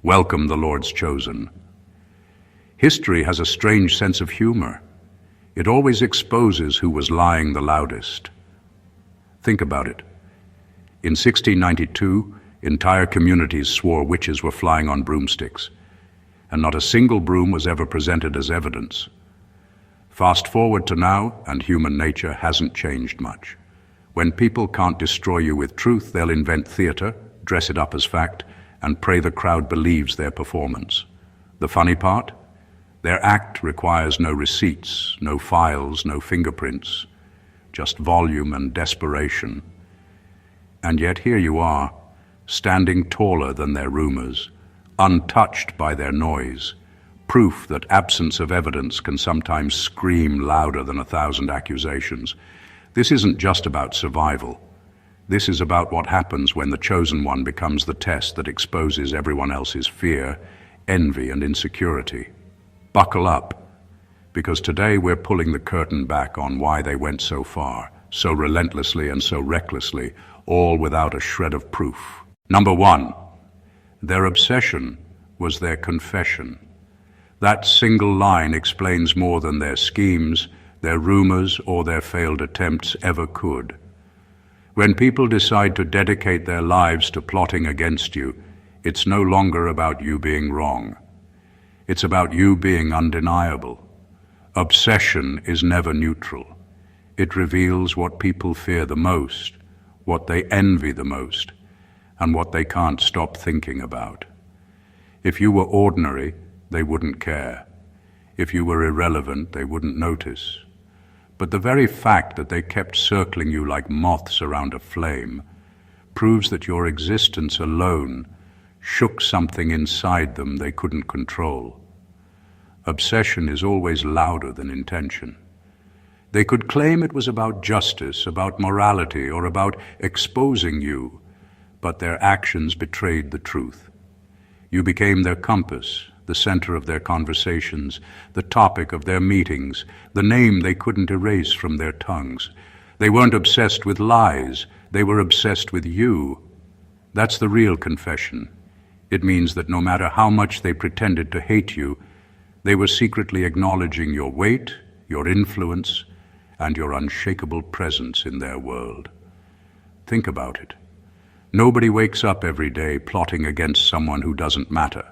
Welcome, the Lord's chosen. History has a strange sense of humor. It always exposes who was lying the loudest. Think about it. In 1692, entire communities swore witches were flying on broomsticks, and not a single broom was ever presented as evidence. Fast forward to now, and human nature hasn't changed much. When people can't destroy you with truth, they'll invent theater, dress it up as fact, and pray the crowd believes their performance. The funny part? Their act requires no receipts, no files, no fingerprints, just volume and desperation. And yet here you are, standing taller than their rumors, untouched by their noise, proof that absence of evidence can sometimes scream louder than 1,000 accusations. This isn't just about survival. This is about what happens when the chosen one becomes the test that exposes everyone else's fear, envy, and insecurity. Buckle up, because today we're pulling the curtain back on why they went so far, so relentlessly and so recklessly, all without a shred of proof. Number one, their obsession was their confession. That single line explains more than their schemes, their rumors, or their failed attempts ever could. When people decide to dedicate their lives to plotting against you, it's no longer about you being wrong. It's about you being undeniable. Obsession is never neutral. It reveals what people fear the most, what they envy the most, and what they can't stop thinking about. If you were ordinary, they wouldn't care. If you were irrelevant, they wouldn't notice. But the very fact that they kept circling you like moths around a flame proves that your existence alone shook something inside them they couldn't control. Obsession is always louder than intention. They could claim it was about justice, about morality, or about exposing you, but their actions betrayed the truth. You became their compass, the center of their conversations, the topic of their meetings, the name they couldn't erase from their tongues. They weren't obsessed with lies, they were obsessed with you. That's the real confession. It means that no matter how much they pretended to hate you, they were secretly acknowledging your weight, your influence, and your unshakable presence in their world. Think about it. Nobody wakes up every day plotting against someone who doesn't matter.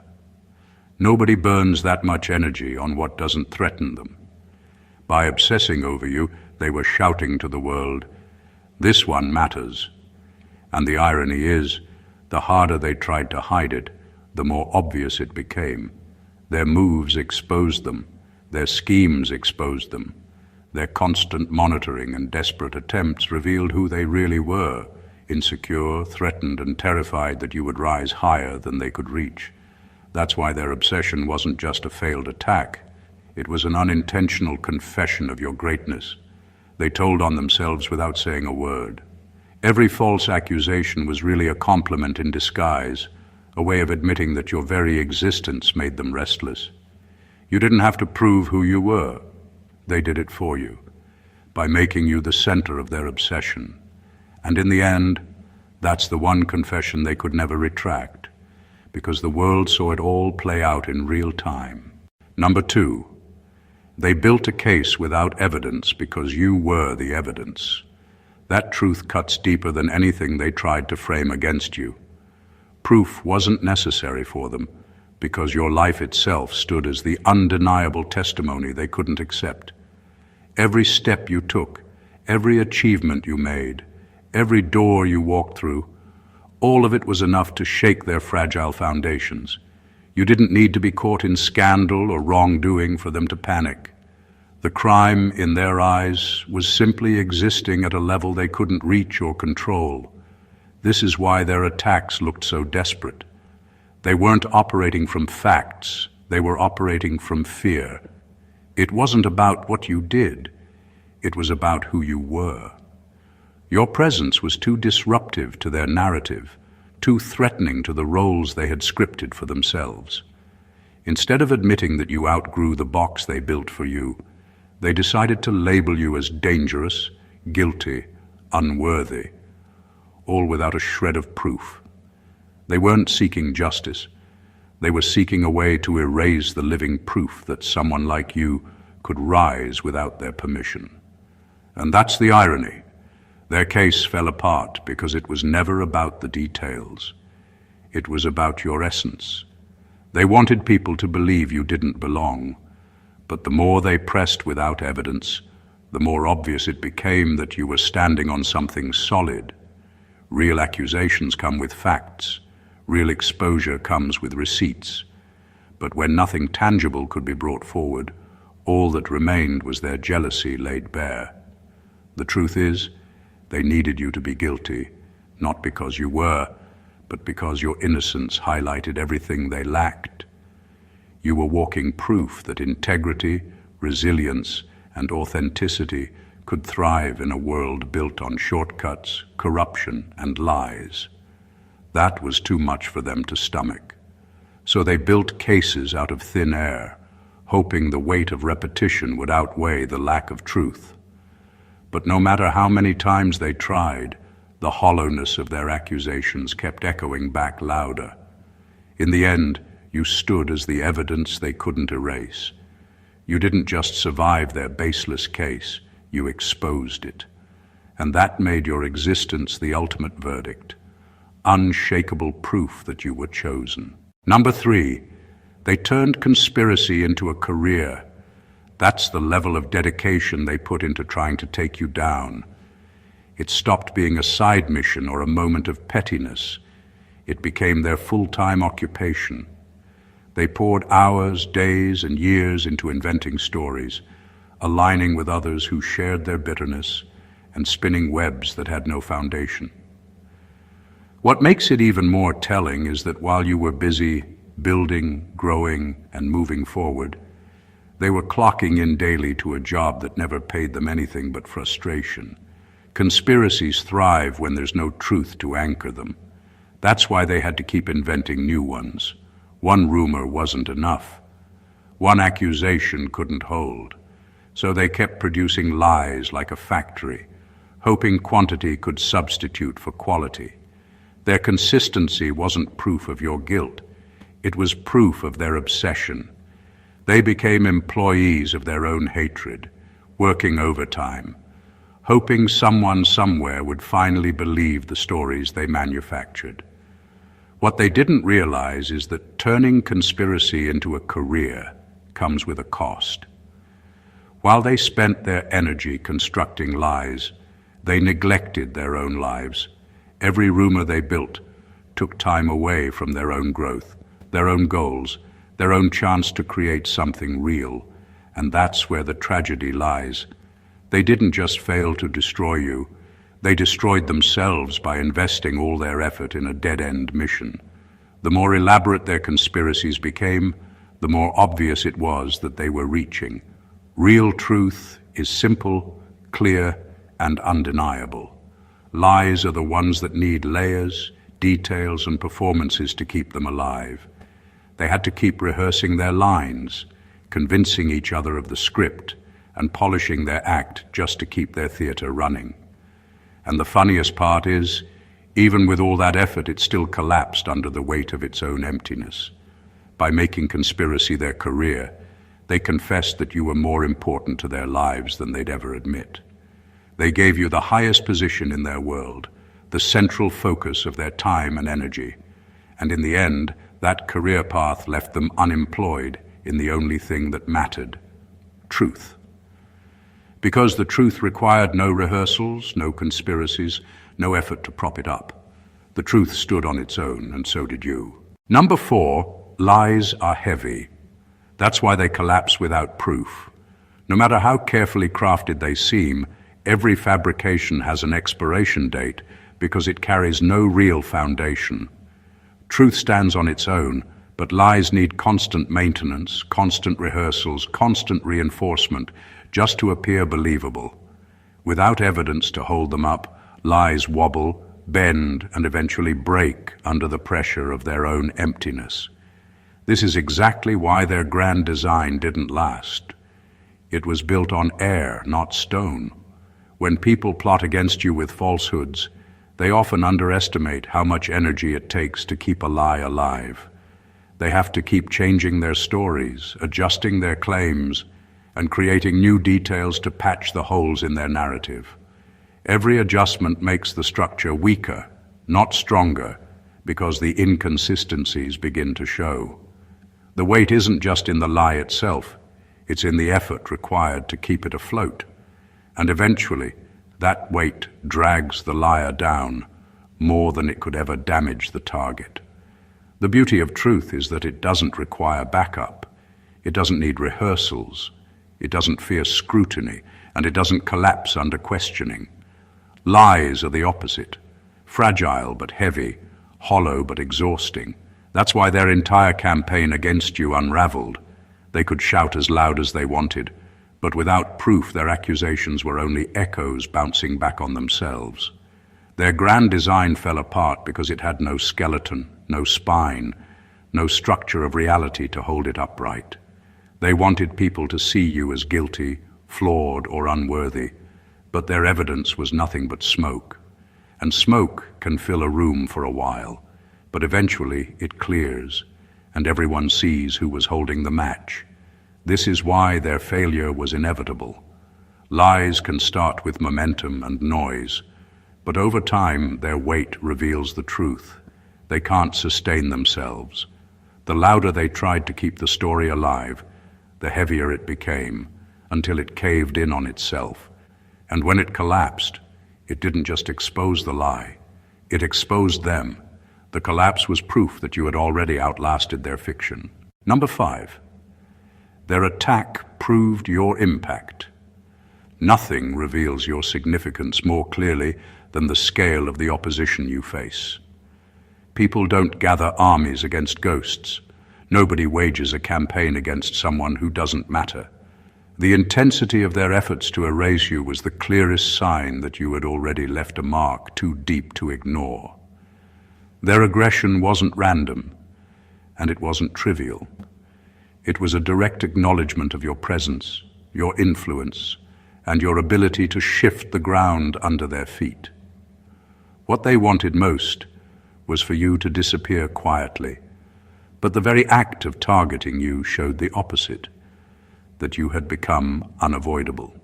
Nobody burns that much energy on what doesn't threaten them. By obsessing over you, they were shouting to the world, "This one matters." And the irony is, the harder they tried to hide it, the more obvious it became. Their moves exposed them. Their schemes exposed them. Their constant monitoring and desperate attempts revealed who they really were, insecure, threatened, and terrified that you would rise higher than they could reach. That's why their obsession wasn't just a failed attack. It was an unintentional confession of your greatness. They told on themselves without saying a word. Every false accusation was really a compliment in disguise, a way of admitting that your very existence made them restless. You didn't have to prove who you were. They did it for you, by making you the center of their obsession. And in the end, that's the one confession they could never retract, because the world saw it all play out in real time. Number two, they built a case without evidence because you were the evidence. That truth cuts deeper than anything they tried to frame against you. Proof wasn't necessary for them because your life itself stood as the undeniable testimony they couldn't accept. Every step you took, every achievement you made, every door you walked through, all of it was enough to shake their fragile foundations. You didn't need to be caught in scandal or wrongdoing for them to panic. The crime, in their eyes, was simply existing at a level they couldn't reach or control. This is why their attacks looked so desperate. They weren't operating from facts, they were operating from fear. It wasn't about what you did, it was about who you were. Your presence was too disruptive to their narrative, too threatening to the roles they had scripted for themselves. Instead of admitting that you outgrew the box they built for you, they decided to label you as dangerous, guilty, unworthy, all without a shred of proof. They weren't seeking justice. They were seeking a way to erase the living proof that someone like you could rise without their permission. And that's the irony. Their case fell apart because it was never about the details. It was about your essence. They wanted people to believe you didn't belong, but the more they pressed without evidence, the more obvious it became that you were standing on something solid. Real accusations come with facts. Real exposure comes with receipts. But when nothing tangible could be brought forward, all that remained was their jealousy laid bare. The truth is, they needed you to be guilty, not because you were, but because your innocence highlighted everything they lacked. You were walking proof that integrity, resilience, and authenticity could thrive in a world built on shortcuts, corruption, and lies. That was too much for them to stomach. So they built cases out of thin air, hoping the weight of repetition would outweigh the lack of truth. But no matter how many times they tried, the hollowness of their accusations kept echoing back louder. In the end, you stood as the evidence they couldn't erase. You didn't just survive their baseless case, you exposed it. And that made your existence the ultimate verdict. Unshakable proof that you were chosen. Number 3, they turned conspiracy into a career. That's the level of dedication they put into trying to take you down. It stopped being a side mission or a moment of pettiness. It became their full-time occupation. They poured hours, days, and years into inventing stories, aligning with others who shared their bitterness, and spinning webs that had no foundation. What makes it even more telling is that while you were busy building, growing, and moving forward, they were clocking in daily to a job that never paid them anything but frustration. Conspiracies thrive when there's no truth to anchor them. That's why they had to keep inventing new ones. One rumor wasn't enough. One accusation couldn't hold. So they kept producing lies like a factory, hoping quantity could substitute for quality. Their consistency wasn't proof of your guilt. It was proof of their obsession. They became employees of their own hatred, working overtime, hoping someone somewhere would finally believe the stories they manufactured. What they didn't realize is that turning conspiracy into a career comes with a cost. While they spent their energy constructing lies, they neglected their own lives. Every rumor they built took time away from their own growth, their own goals, their own chance to create something real. And that's where the tragedy lies. They didn't just fail to destroy you, they destroyed themselves by investing all their effort in a dead-end mission. The more elaborate their conspiracies became, the more obvious it was that they were reaching. Real truth is simple, clear, and undeniable. Lies are the ones that need layers, details, and performances to keep them alive. They had to keep rehearsing their lines, convincing each other of the script, and polishing their act just to keep their theater running. And the funniest part is, even with all that effort, it still collapsed under the weight of its own emptiness. By making conspiracy their career, they confessed that you were more important to their lives than they'd ever admit. They gave you the highest position in their world, the central focus of their time and energy. And in the end, that career path left them unemployed in the only thing that mattered: truth. Because the truth required no rehearsals, no conspiracies, no effort to prop it up. The truth stood on its own, and so did you. Number 4, lies are heavy. That's why they collapse without proof. No matter how carefully crafted they seem, every fabrication has an expiration date because it carries no real foundation. Truth stands on its own, but lies need constant maintenance, constant rehearsals, constant reinforcement, just to appear believable. Without evidence to hold them up, lies wobble, bend, and eventually break under the pressure of their own emptiness. This is exactly why their grand design didn't last. It was built on air, not stone. When people plot against you with falsehoods, they often underestimate how much energy it takes to keep a lie alive. They have to keep changing their stories, adjusting their claims, and creating new details to patch the holes in their narrative. Every adjustment makes the structure weaker, not stronger, because the inconsistencies begin to show. The weight isn't just in the lie itself, it's in the effort required to keep it afloat. And eventually, that weight drags the liar down more than it could ever damage the target. The beauty of truth is that it doesn't require backup. It doesn't need rehearsals. It doesn't fear scrutiny, and it doesn't collapse under questioning. Lies are the opposite, fragile but heavy, hollow but exhausting. That's why their entire campaign against you unraveled. They could shout as loud as they wanted, but without proof their accusations were only echoes bouncing back on themselves. Their grand design fell apart because it had no skeleton, no spine, no structure of reality to hold it upright. They wanted people to see you as guilty, flawed, or unworthy, but their evidence was nothing but smoke. And smoke can fill a room for a while, but eventually it clears, and everyone sees who was holding the match. This is why their failure was inevitable. Lies can start with momentum and noise, but over time their weight reveals the truth. They can't sustain themselves. The louder they tried to keep the story alive, the heavier it became, until it caved in on itself. And when it collapsed, it didn't just expose the lie, it exposed them. The collapse was proof that you had already outlasted their fiction. Number 5. Their attack proved your impact. Nothing reveals your significance more clearly than the scale of the opposition you face. People don't gather armies against ghosts. Nobody wages a campaign against someone who doesn't matter. The intensity of their efforts to erase you was the clearest sign that you had already left a mark too deep to ignore. Their aggression wasn't random, and it wasn't trivial. It was a direct acknowledgement of your presence, your influence, and your ability to shift the ground under their feet. What they wanted most was for you to disappear quietly, but the very act of targeting you showed the opposite, that you had become unavoidable.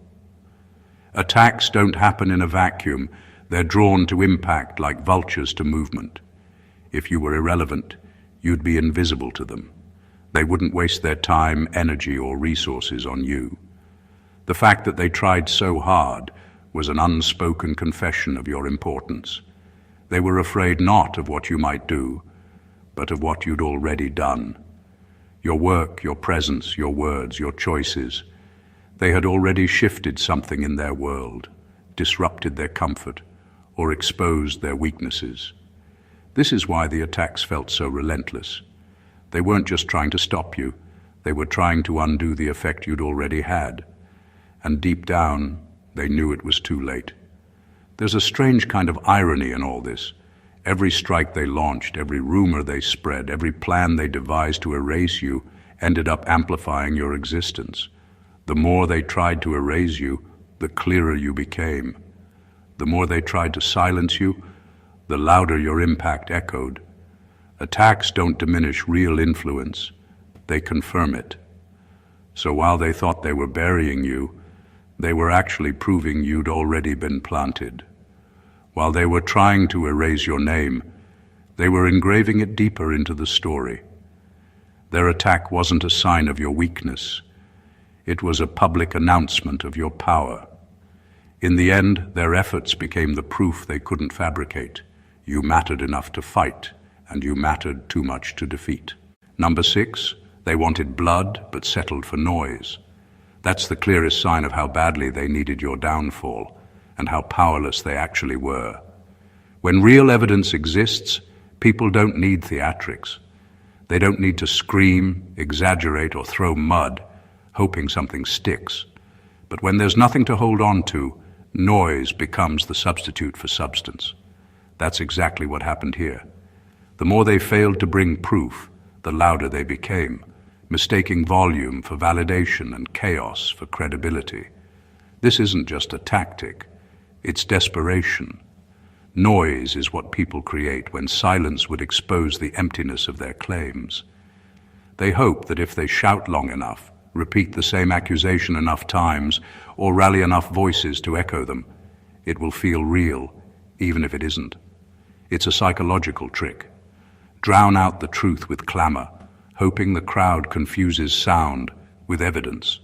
Attacks don't happen in a vacuum. They're drawn to impact like vultures to movement. If you were irrelevant, you'd be invisible to them. They wouldn't waste their time, energy, or resources on you. The fact that they tried so hard was an unspoken confession of your importance. They were afraid not of what you might do, but of what you'd already done. Your work, your presence, your words, your choices. They had already shifted something in their world, disrupted their comfort, or exposed their weaknesses. This is why the attacks felt so relentless. They weren't just trying to stop you, they were trying to undo the effect you'd already had. And deep down, they knew it was too late. There's a strange kind of irony in all this. Every strike they launched, every rumor they spread, every plan they devised to erase you ended up amplifying your existence. The more they tried to erase you, the clearer you became. The more they tried to silence you, the louder your impact echoed. Attacks don't diminish real influence, they confirm it. So while they thought they were burying you, they were actually proving you'd already been planted. While they were trying to erase your name, they were engraving it deeper into the story. Their attack wasn't a sign of your weakness. It was a public announcement of your power. In the end, their efforts became the proof they couldn't fabricate. You mattered enough to fight, and you mattered too much to defeat. Number 6, they wanted blood but settled for noise. That's the clearest sign of how badly they needed your downfall and how powerless they actually were. When real evidence exists, people don't need theatrics. They don't need to scream, exaggerate, or throw mud, hoping something sticks. But when there's nothing to hold on to, noise becomes the substitute for substance. That's exactly what happened here. The more they failed to bring proof, the louder they became, mistaking volume for validation and chaos for credibility. This isn't just a tactic, it's desperation. Noise is what people create when silence would expose the emptiness of their claims. They hope that if they shout long enough, repeat the same accusation enough times, or rally enough voices to echo them, it will feel real, even if it isn't. It's a psychological trick. Drown out the truth with clamor, hoping the crowd confuses sound with evidence.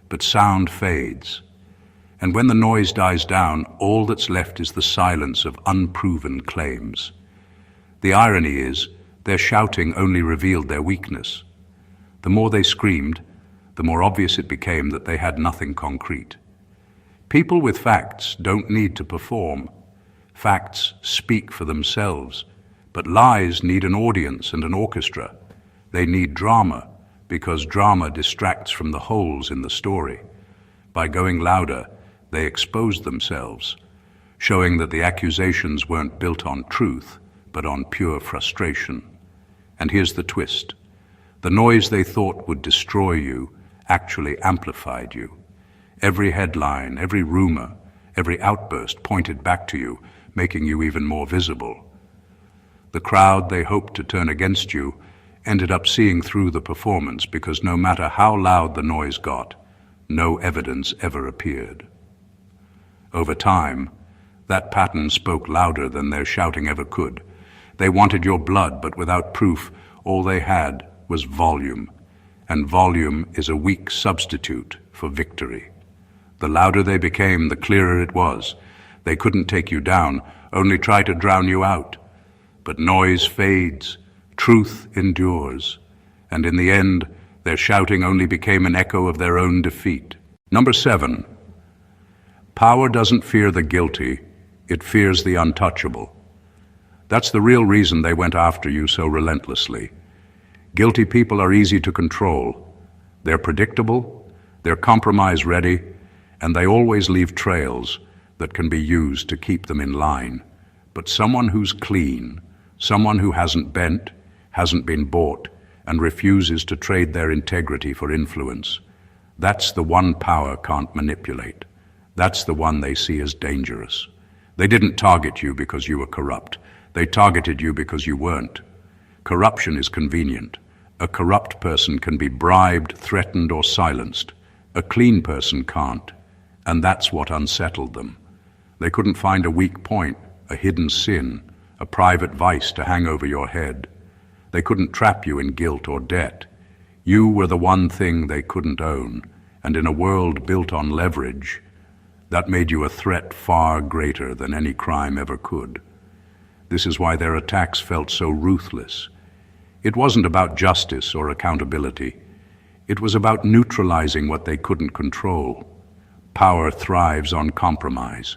But sound fades, and when the noise dies down, all that's left is the silence of unproven claims. The irony is, their shouting only revealed their weakness. The more they screamed, the more obvious it became that they had nothing concrete. People with facts don't need to perform. Facts speak for themselves, but lies need an audience and an orchestra. They need drama, because drama distracts from the holes in the story. By going louder, they exposed themselves, showing that the accusations weren't built on truth, but on pure frustration. And here's the twist. The noise they thought would destroy you actually amplified you. Every headline, every rumor, every outburst pointed back to you, making you even more visible. The crowd they hoped to turn against you ended up seeing through the performance because no matter how loud the noise got, no evidence ever appeared. Over time, that pattern spoke louder than their shouting ever could. They wanted your blood, but without proof, all they had was volume, and volume is a weak substitute for victory. The louder they became, the clearer it was. They couldn't take you down, only try to drown you out. But noise fades, truth endures, and in the end, their shouting only became an echo of their own defeat. Number 7. Power doesn't fear the guilty, it fears the untouchable. That's the real reason they went after you so relentlessly. Guilty people are easy to control. They're predictable, they're compromise-ready, and they always leave trails that can be used to keep them in line. But someone who's clean, someone who hasn't bent, hasn't been bought, and refuses to trade their integrity for influence, that's the one power can't manipulate. That's the one they see as dangerous. They didn't target you because you were corrupt. They targeted you because you weren't. Corruption is convenient. A corrupt person can be bribed, threatened, or silenced. A clean person can't. And that's what unsettled them. They couldn't find a weak point, a hidden sin, a private vice to hang over your head. They couldn't trap you in guilt or debt. You were the one thing they couldn't own, and in a world built on leverage, that made you a threat far greater than any crime ever could. This is why their attacks felt so ruthless. It wasn't about justice or accountability. It was about neutralizing what they couldn't control. Power thrives on compromise.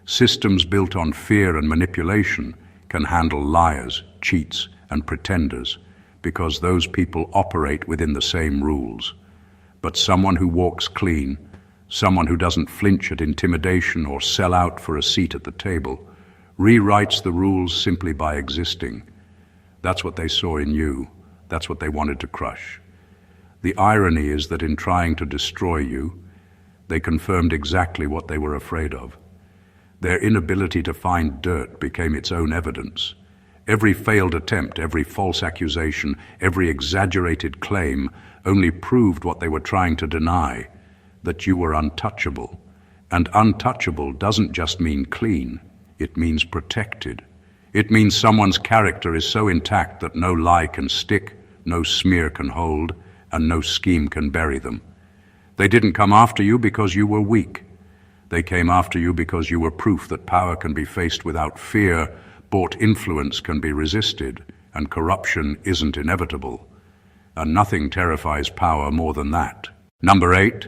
Systems built on fear and manipulation can handle liars, cheats, and pretenders because those people operate within the same rules. But someone who walks clean, someone who doesn't flinch at intimidation or sell out for a seat at the table, rewrites the rules simply by existing. That's what they saw in you. That's what they wanted to crush. The irony is that in trying to destroy you, they confirmed exactly what they were afraid of. Their inability to find dirt became its own evidence. Every failed attempt, every false accusation, every exaggerated claim only proved what they were trying to deny, that you were untouchable. And untouchable doesn't just mean clean, it means protected. It means someone's character is so intact that no lie can stick, no smear can hold, and no scheme can bury them. They didn't come after you because you were weak. They came after you because you were proof that power can be faced without fear, bought influence can be resisted, and corruption isn't inevitable. And nothing terrifies power more than that. Number 8,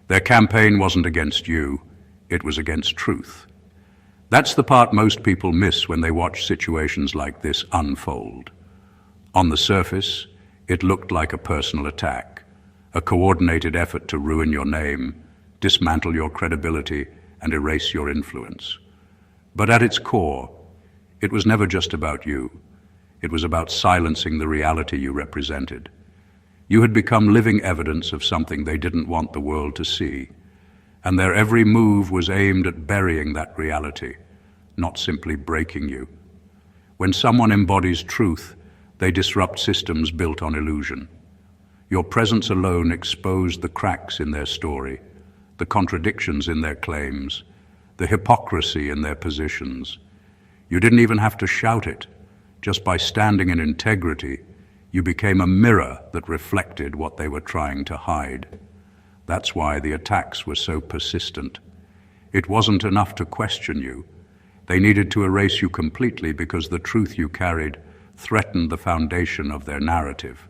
their campaign wasn't against you, it was against truth. That's the part most people miss when they watch situations like this unfold. On the surface, it looked like a personal attack, a coordinated effort to ruin your name, dismantle your credibility, and erase your influence. But at its core, it was never just about you. It was about silencing the reality you represented. You had become living evidence of something they didn't want the world to see, and their every move was aimed at burying that reality, not simply breaking you. When someone embodies truth, They disrupt systems built on illusion. Your presence alone exposed the cracks in their story, the contradictions in their claims, the hypocrisy in their positions. You didn't even have to shout it. Just by standing in integrity, you became a mirror that reflected what they were trying to hide. That's why the attacks were so persistent. It wasn't enough to question you. They needed to erase you completely because the truth you carried threatened the foundation of their narrative.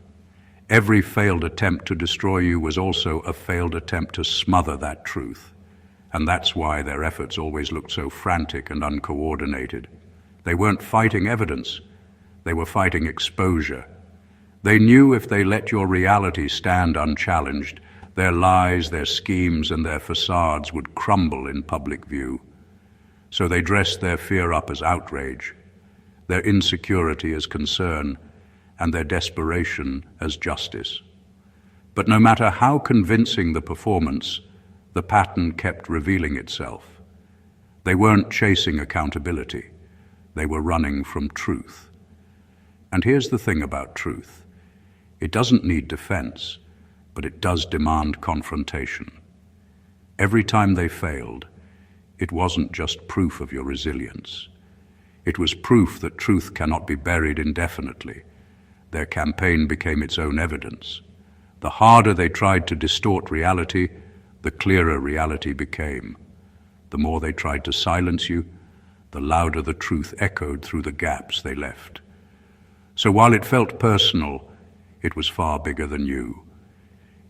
Every failed attempt to destroy you was also a failed attempt to smother that truth. And that's why their efforts always looked so frantic and uncoordinated. They weren't fighting evidence. They were fighting exposure. They knew if they let your reality stand unchallenged, their lies, their schemes, and their facades would crumble in public view. So they dressed their fear up as outrage, their insecurity as concern, and their desperation as justice. But no matter how convincing the performance, the pattern kept revealing itself. They weren't chasing accountability. They were running from truth. And here's the thing about truth. It doesn't need defense, but it does demand confrontation. Every time they failed, it wasn't just proof of your resilience. It was proof that truth cannot be buried indefinitely. Their campaign became its own evidence. The harder they tried to distort reality, the clearer reality became. The more they tried to silence you, the louder the truth echoed through the gaps they left. So while it felt personal, it was far bigger than you.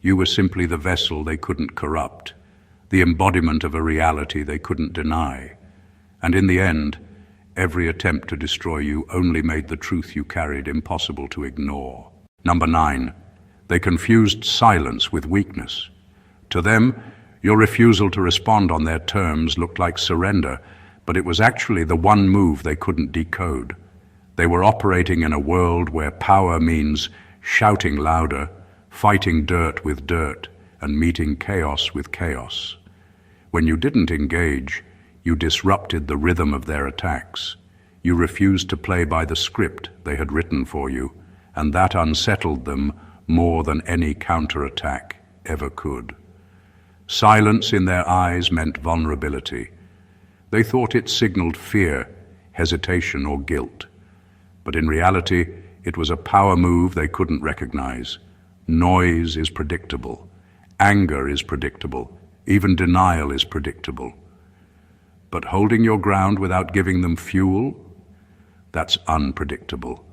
You were simply the vessel they couldn't corrupt, the embodiment of a reality they couldn't deny. And in the end, every attempt to destroy you only made the truth you carried impossible to ignore. Number 9, they confused silence with weakness. To them, your refusal to respond on their terms looked like surrender, but it was actually the one move they couldn't decode. They were operating in a world where power means shouting louder, fighting dirt with dirt, and meeting chaos with chaos. When you didn't engage, you disrupted the rhythm of their attacks. You refused to play by the script they had written for you, and that unsettled them more than any counterattack ever could. Silence in their eyes meant vulnerability. They thought it signaled fear, hesitation, or guilt. But in reality, it was a power move they couldn't recognize. Noise is predictable. Anger is predictable. Even denial is predictable. But holding your ground without giving them fuel, that's unpredictable.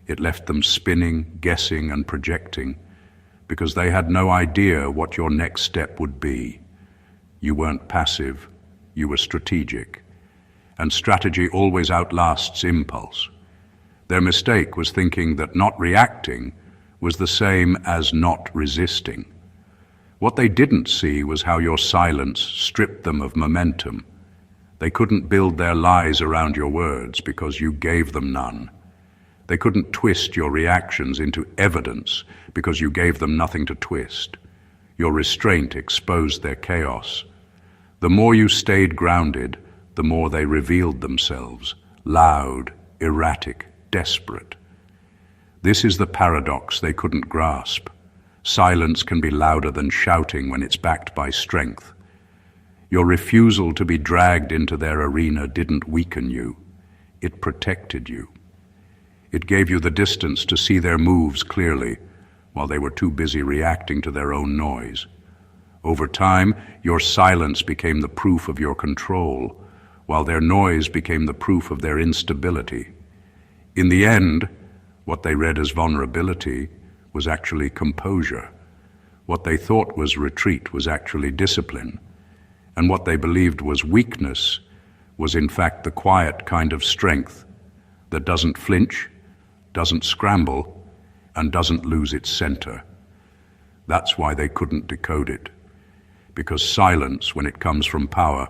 It left them spinning, guessing, and projecting because they had no idea what your next step would be. You weren't passive, you were strategic. And strategy always outlasts impulse. Their mistake was thinking that not reacting was the same as not resisting. What they didn't see was how your silence stripped them of momentum. They couldn't build their lies around your words because you gave them none. They couldn't twist your reactions into evidence because you gave them nothing to twist. Your restraint exposed their chaos. The more you stayed grounded, the more they revealed themselves, loud, erratic, desperate. This is the paradox they couldn't grasp. Silence can be louder than shouting when it's backed by strength. Your refusal to be dragged into their arena didn't weaken you. It protected you. It gave you the distance to see their moves clearly, while they were too busy reacting to their own noise. Over time, your silence became the proof of your control, while their noise became the proof of their instability. In the end, what they read as vulnerability was actually composure. What they thought was retreat was actually discipline. And what they believed was weakness was in fact the quiet kind of strength that doesn't flinch, doesn't scramble, and doesn't lose its center. That's why they couldn't decode it. Because silence, when it comes from power,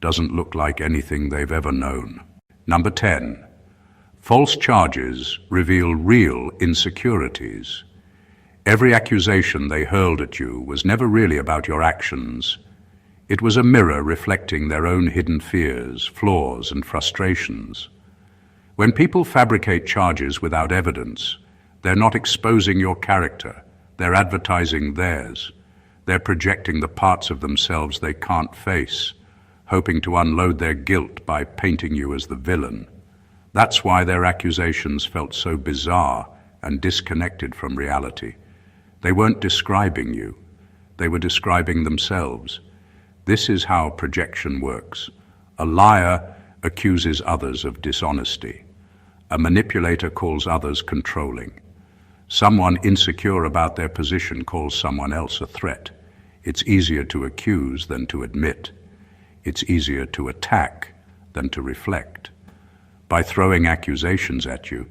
doesn't look like anything they've ever known. Number 10. False charges reveal real insecurities. Every accusation they hurled at you was never really about your actions. It was a mirror reflecting their own hidden fears, flaws, and frustrations. When people fabricate charges without evidence, they're not exposing your character, they're advertising theirs. They're projecting the parts of themselves they can't face, hoping to unload their guilt by painting you as the villain. That's why their accusations felt so bizarre and disconnected from reality. They weren't describing you, they were describing themselves. This is how projection works. A liar accuses others of dishonesty. A manipulator calls others controlling. Someone insecure about their position calls someone else a threat. It's easier to accuse than to admit. It's easier to attack than to reflect. By throwing accusations at you,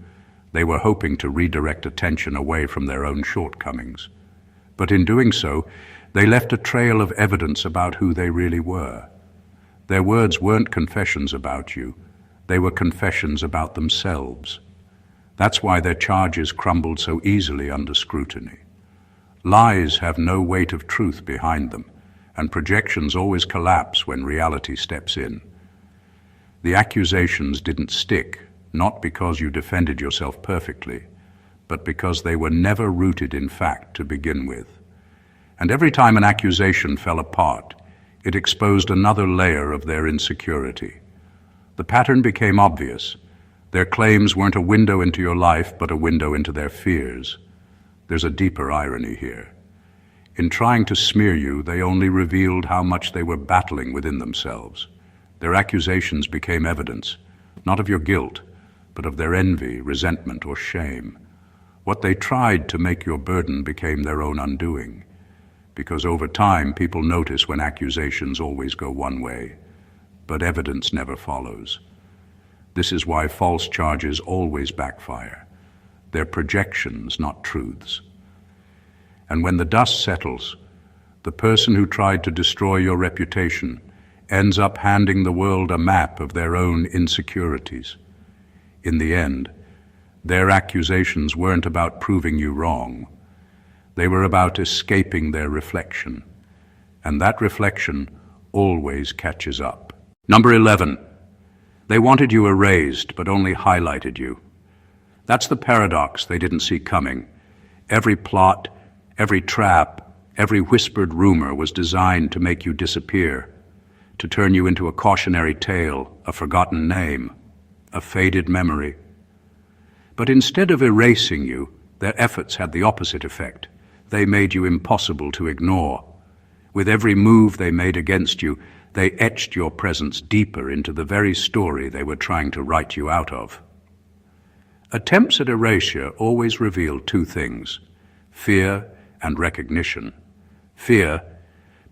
they were hoping to redirect attention away from their own shortcomings. But in doing so, they left a trail of evidence about who they really were. Their words weren't confessions about you, they were confessions about themselves. That's why their charges crumbled so easily under scrutiny. Lies have no weight of truth behind them, and projections always collapse when reality steps in. The accusations didn't stick, not because you defended yourself perfectly, but because they were never rooted in fact to begin with. And every time an accusation fell apart, it exposed another layer of their insecurity. The pattern became obvious. Their claims weren't a window into your life, but a window into their fears. There's a deeper irony here. In trying to smear you, they only revealed how much they were battling within themselves. Their accusations became evidence, not of your guilt, but of their envy, resentment, or shame. What they tried to make your burden became their own undoing. Because over time, people notice when accusations always go one way, but evidence never follows. This is why false charges always backfire. They're projections, not truths. And when the dust settles, the person who tried to destroy your reputation ends up handing the world a map of their own insecurities. In the end, their accusations weren't about proving you wrong. They were about escaping their reflection, and that reflection always catches up. Number 11. They wanted you erased, but only highlighted you. That's the paradox they didn't see coming. Every plot, every trap, every whispered rumor was designed to make you disappear, to turn you into a cautionary tale, a forgotten name, a faded memory. But instead of erasing you, their efforts had the opposite effect. They made you impossible to ignore. With every move they made against you, they etched your presence deeper into the very story they were trying to write you out of. Attempts at erasure always reveal two things: fear and recognition. Fear,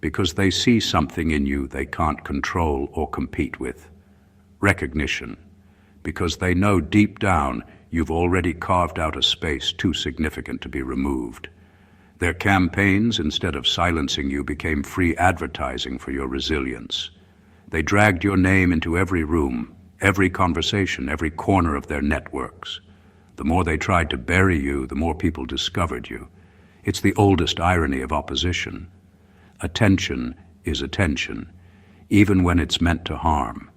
because they see something in you they can't control or compete with. Recognition, because they know deep down you've already carved out a space too significant to be removed. Their campaigns, instead of silencing you, became free advertising for your resilience. They dragged your name into every room, every conversation, every corner of their networks. The more they tried to bury you, the more people discovered you. It's the oldest irony of opposition. Attention is attention, even when it's meant to harm.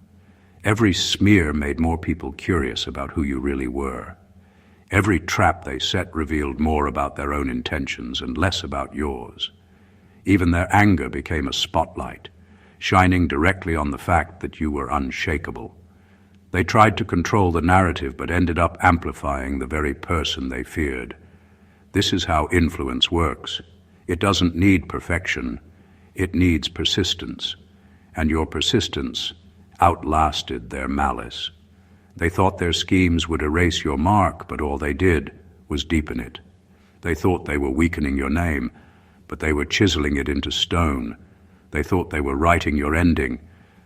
Every smear made more people curious about who you really were. Every trap they set revealed more about their own intentions and less about yours. Even their anger became a spotlight, shining directly on the fact that you were unshakable. They tried to control the narrative but ended up amplifying the very person they feared. This is how influence works. It doesn't need perfection, it needs persistence. And your persistence outlasted their malice. They thought their schemes would erase your mark, but all they did was deepen it. They thought they were weakening your name, but they were chiseling it into stone. They thought they were writing your ending,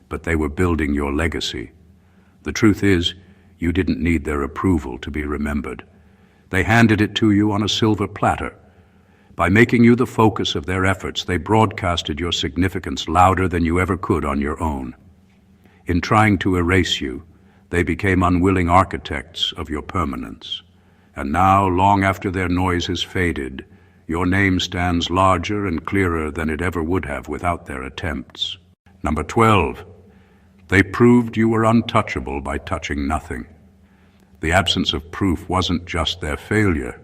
but they were building your legacy. The truth is, you didn't need their approval to be remembered. They handed it to you on a silver platter. By making you the focus of their efforts, they broadcasted your significance louder than you ever could on your own. In trying to erase you, they became unwilling architects of your permanence. And now, long after their noise has faded, your name stands larger and clearer than it ever would have without their attempts. Number 12. They proved you were untouchable by touching nothing. The absence of proof wasn't just their failure,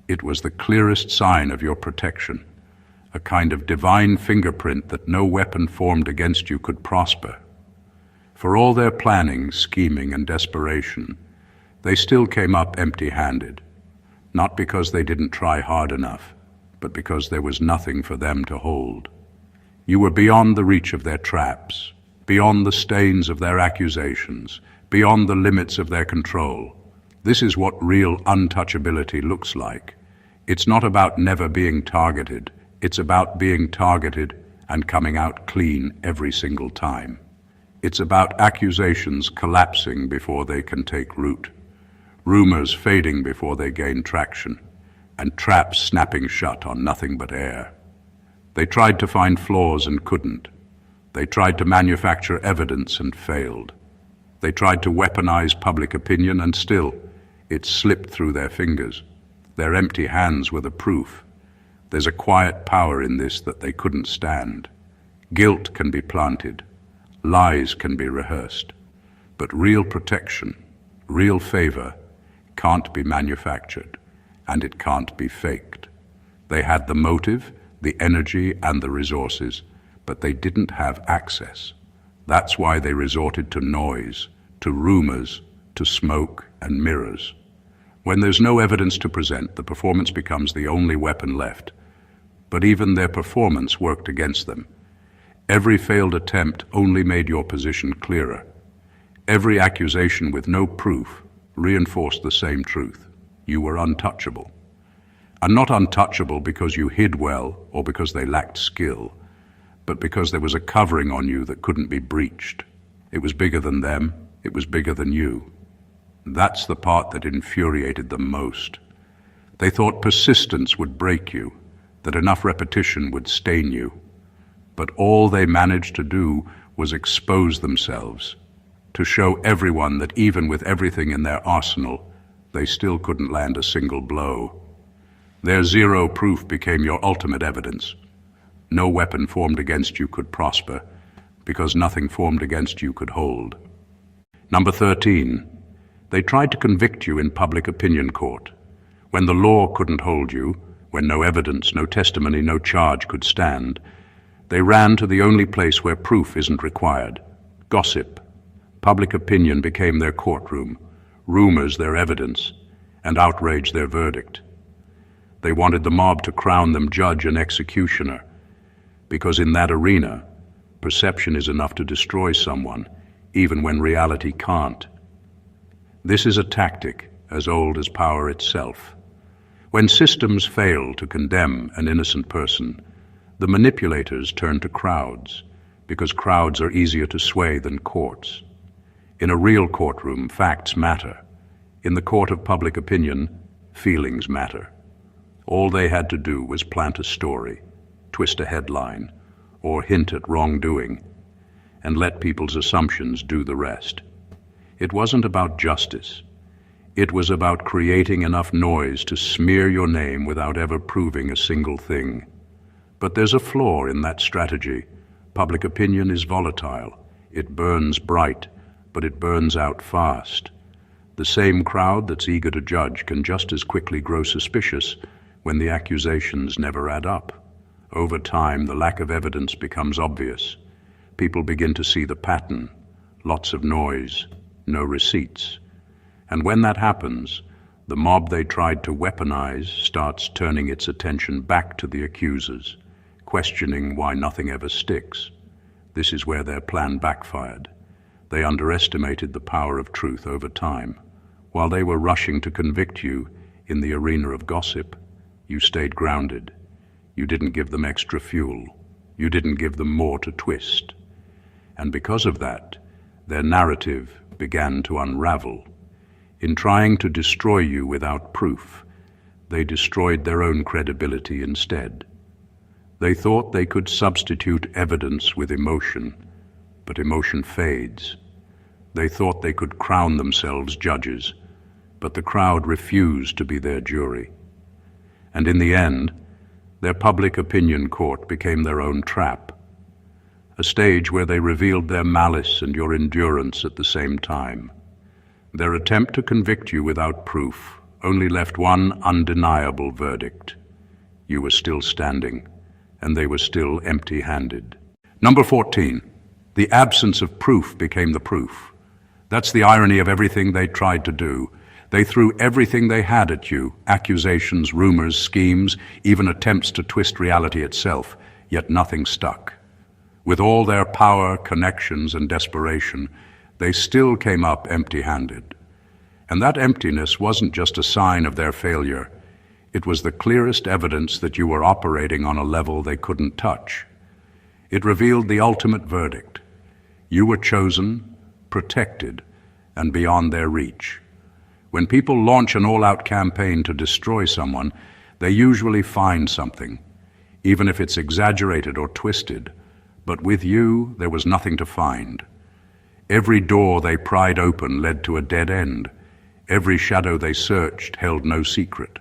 it was the clearest sign of your protection, a kind of divine fingerprint that no weapon formed against you could prosper. For all their planning, scheming, and desperation, they still came up empty-handed, not because they didn't try hard enough, but because there was nothing for them to hold. You were beyond the reach of their traps, beyond the stains of their accusations, beyond the limits of their control. This is what real untouchability looks like. It's not about never being targeted. It's about being targeted and coming out clean every single time. It's about accusations collapsing before they can take root, rumors fading before they gain traction, and traps snapping shut on nothing but air. They tried to find flaws and couldn't. They tried to manufacture evidence and failed. They tried to weaponize public opinion and still, it slipped through their fingers. Their empty hands were the proof. There's a quiet power in this that they couldn't stand. Guilt can be planted. Lies can be rehearsed. But real protection, real favor, can't be manufactured, and it can't be faked. They had the motive, the energy, and the resources, but they didn't have access. That's why they resorted to noise, to rumors, to smoke and mirrors. When there's no evidence to present, the performance becomes the only weapon left. But even their performance worked against them. Every failed attempt only made your position clearer. Every accusation with no proof reinforced the same truth. You were untouchable. And not untouchable because you hid well or because they lacked skill, but because there was a covering on you that couldn't be breached. It was bigger than them. It was bigger than you. That's the part that infuriated them most. They thought persistence would break you, that enough repetition would stain you. But all they managed to do was expose themselves, to show everyone that even with everything in their arsenal, they still couldn't land a single blow. Their zero proof became your ultimate evidence. No weapon formed against you could prosper, because nothing formed against you could hold. Number 13. They tried to convict you in public opinion court. When the law couldn't hold you, when no evidence, no testimony, no charge could stand, they ran to the only place where proof isn't required: gossip. Public opinion became their courtroom, rumors their evidence, and outrage their verdict. They wanted the mob to crown them judge and executioner, because in that arena, perception is enough to destroy someone, even when reality can't. This is a tactic as old as power itself. When systems fail to condemn an innocent person, the manipulators turn to crowds, because crowds are easier to sway than courts. In a real courtroom, facts matter. In the court of public opinion, feelings matter. All they had to do was plant a story, twist a headline, or hint at wrongdoing, and let people's assumptions do the rest. It wasn't about justice. It was about creating enough noise to smear your name without ever proving a single thing. But there's a flaw in that strategy. Public opinion is volatile. It burns bright, but it burns out fast. The same crowd that's eager to judge can just as quickly grow suspicious when the accusations never add up. Over time, the lack of evidence becomes obvious. People begin to see the pattern: lots of noise, no receipts. And when that happens, the mob they tried to weaponize starts turning its attention back to the accusers, questioning why nothing ever sticks. This is where their plan backfired. They underestimated the power of truth over time. While they were rushing to convict you in the arena of gossip, you stayed grounded. You didn't give them extra fuel. You didn't give them more to twist. And because of that, their narrative began to unravel. In trying to destroy you without proof, they destroyed their own credibility instead. They thought they could substitute evidence with emotion, but emotion fades. They thought they could crown themselves judges, but the crowd refused to be their jury. And in the end, their public opinion court became their own trap, a stage where they revealed their malice and your endurance at the same time. Their attempt to convict you without proof only left one undeniable verdict. You were still standing, and they were still empty-handed. Number 14. The absence of proof became the proof. That's the irony of everything they tried to do. They threw everything they had at you, accusations, rumors, schemes, even attempts to twist reality itself, yet nothing stuck. With all their power, connections, and desperation, they still came up empty-handed. And that emptiness wasn't just a sign of their failure. It was the clearest evidence that you were operating on a level they couldn't touch. It revealed the ultimate verdict. You were chosen, protected, and beyond their reach. When people launch an all-out campaign to destroy someone, they usually find something, even if it's exaggerated or twisted. But with you, there was nothing to find. Every door they pried open led to a dead end. Every shadow they searched held no secret.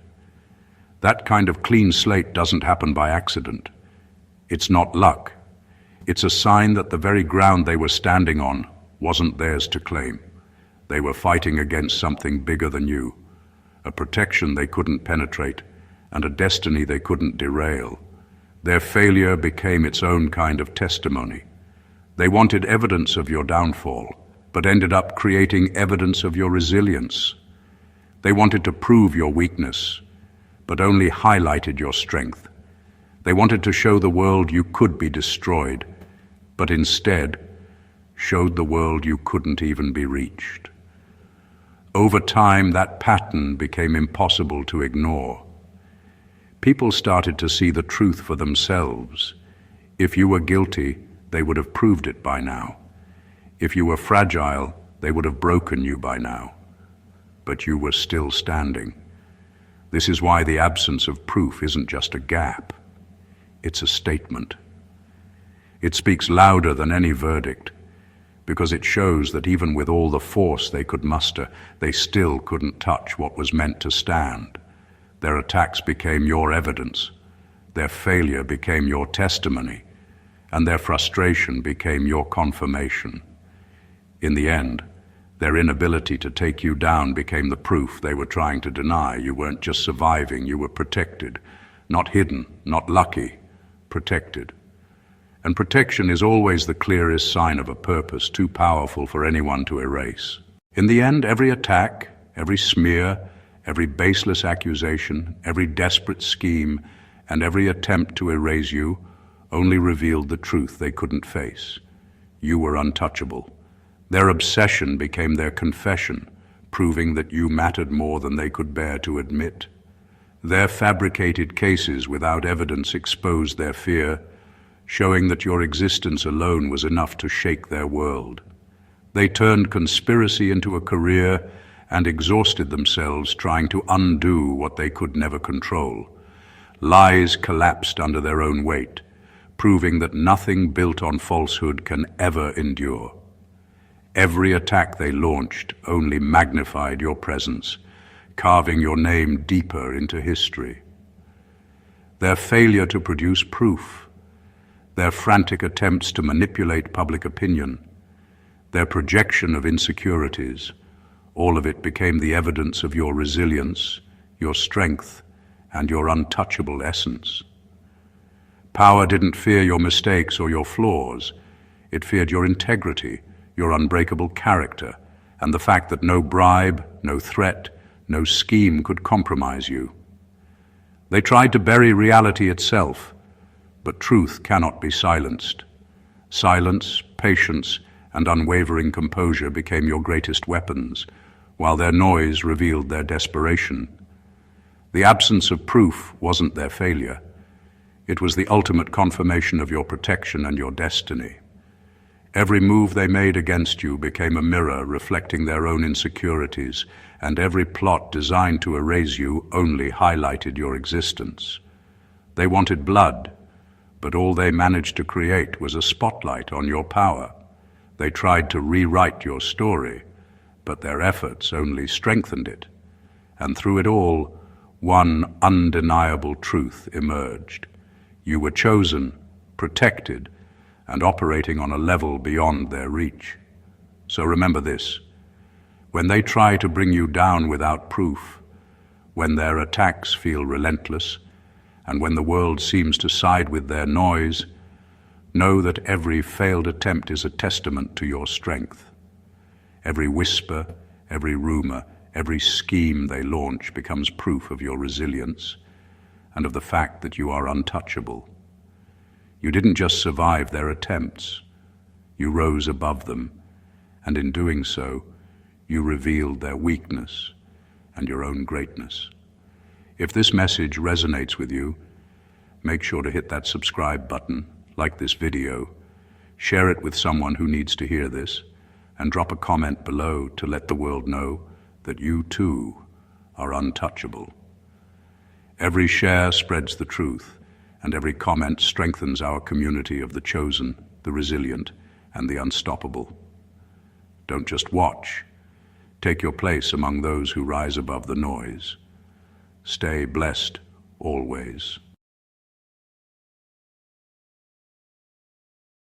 That kind of clean slate doesn't happen by accident. It's not luck. It's a sign that the very ground they were standing on wasn't theirs to claim. They were fighting against something bigger than you, a protection they couldn't penetrate, and a destiny they couldn't derail. Their failure became its own kind of testimony. They wanted evidence of your downfall, but ended up creating evidence of your resilience. They wanted to prove your weakness, but only highlighted your strength. They wanted to show the world you could be destroyed, but instead showed the world you couldn't even be reached. Over time, that pattern became impossible to ignore. People started to see the truth for themselves. If you were guilty, they would have proved it by now. If you were fragile, they would have broken you by now. But you were still standing. This is why the absence of proof isn't just a gap. It's a statement. It speaks louder than any verdict, because it shows that even with all the force they could muster, they still couldn't touch what was meant to stand. Their attacks became your evidence. Their failure became your testimony, and their frustration became your confirmation. In the end, their inability to take you down became the proof they were trying to deny. You weren't just surviving, you were protected. Not hidden, not lucky, protected. And protection is always the clearest sign of a purpose too powerful for anyone to erase. In the end, every attack, every smear, every baseless accusation, every desperate scheme, and every attempt to erase you only revealed the truth they couldn't face. You were untouchable. Their obsession became their confession, proving that you mattered more than they could bear to admit. Their fabricated cases without evidence exposed their fear, showing that your existence alone was enough to shake their world. They turned conspiracy into a career and exhausted themselves trying to undo what they could never control. Lies collapsed under their own weight, proving that nothing built on falsehood can ever endure. Every attack they launched only magnified your presence, carving your name deeper into history. Their failure to produce proof, their frantic attempts to manipulate public opinion, their projection of insecurities, all of it became the evidence of your resilience, your strength, and your untouchable essence. Power didn't fear your mistakes or your flaws. It feared your integrity, your unbreakable character, and the fact that no bribe, no threat, no scheme could compromise you. They tried to bury reality itself, but truth cannot be silenced. Silence, patience, and unwavering composure became your greatest weapons, while their noise revealed their desperation. The absence of proof wasn't their failure. It was the ultimate confirmation of your protection and your destiny. Every move they made against you became a mirror reflecting their own insecurities, and every plot designed to erase you only highlighted your existence. They wanted blood, but all they managed to create was a spotlight on your power. They tried to rewrite your story, but their efforts only strengthened it. And through it all, one undeniable truth emerged. You were chosen, protected, and operating on a level beyond their reach. So remember this: When they try to bring you down without proof, when their attacks feel relentless, and when the world seems to side with their noise, know that every failed attempt is a testament to your strength. Every whisper, every rumor, every scheme they launch becomes proof of your resilience and of the fact that you are untouchable. You didn't just survive their attempts, you rose above them, and in doing so, you revealed their weakness and your own greatness. If this message resonates with you, make sure to hit that subscribe button, like this video, share it with someone who needs to hear this, and drop a comment below to let the world know that you too are untouchable. Every share spreads the truth, and every comment strengthens our community of the chosen, the resilient, and the unstoppable. Don't just watch. Take your place among those who rise above the noise. Stay blessed always.